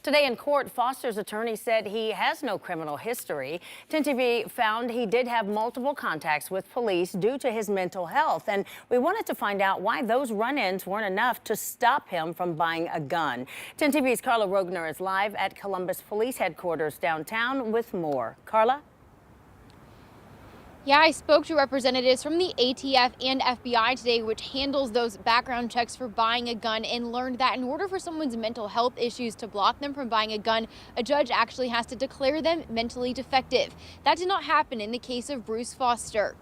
Today in court, Foster's attorney said he has no criminal history. 10 TV found he did have multiple contacts with police due to his mental health. And we wanted to find out why those run-ins weren't enough to stop him from buying a gun. 10 TV's Carla Rogner is live at Columbus Police Headquarters downtown with more. Carla? Yeah, I spoke to representatives from the ATF and FBI today, which handles those background checks for buying a gun, and learned that in order for someone's mental health issues to block them from buying a gun, a judge actually has to declare them mentally defective. That did not happen in the case of Bruce Foster.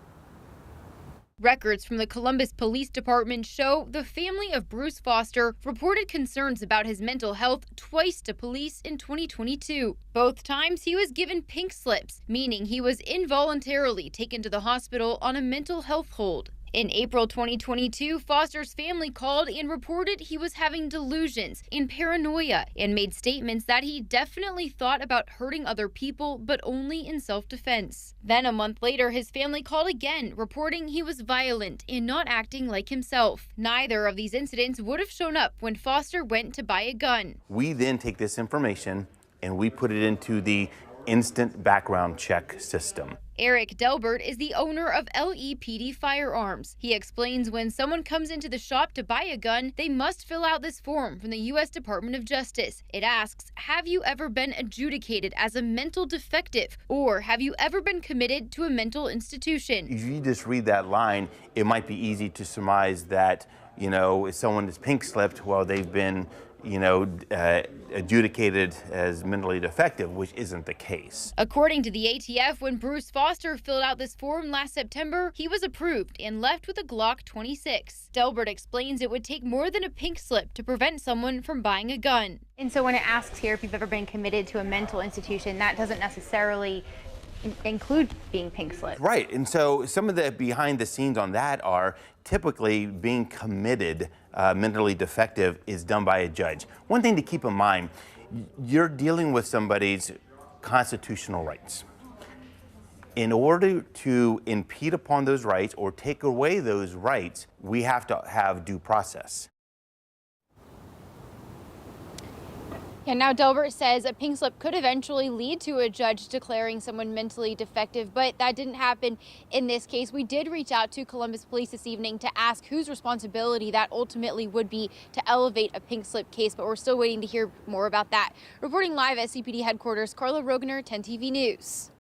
Records from the Columbus Police Department show the family of Bruce Foster reported concerns about his mental health twice to police in 2022. Both times he was given pink slips, meaning he was involuntarily taken to the hospital on a mental health hold. In April 2022, Foster's family called and reported he was having delusions and paranoia, and made statements that he definitely thought about hurting other people, but only in self-defense. Then a month later, his family called again, reporting he was violent and not acting like himself. Neither of these incidents would have shown up when Foster went to buy a gun. We then take this information and we put it into the instant background check system. Eric Delbert is the owner of LEPD Firearms. He explains when someone comes into the shop to buy a gun, they must fill out this form from the U.S. Department of Justice. It asks, have you ever been adjudicated as a mental defective, or have you ever been committed to a mental institution? If you just read that line, it might be easy to surmise that, if someone is pink slipped, well, they've been adjudicated as mentally defective, which isn't the case. According to the ATF, when Bruce Foster filled out this form last September, he was approved and left with a Glock 26. Delbert explains it would take more than a pink slip to prevent someone from buying a gun. And so when it asks here if you've ever been committed to a mental institution, that doesn't necessarily include being pink slipped. Right, and so some of the behind the scenes on that are typically being committed mentally defective is done by a judge. One thing to keep in mind, you're dealing with somebody's constitutional rights. In order to impede upon those rights or take away those rights, we have to have due process. And now Delbert says a pink slip could eventually lead to a judge declaring someone mentally defective, but that didn't happen in this case. We did reach out to Columbus Police this evening to ask whose responsibility that ultimately would be to elevate a pink slip case, but we're still waiting to hear more about that. Reporting live at CPD headquarters, Carla Rogner, 10 TV News.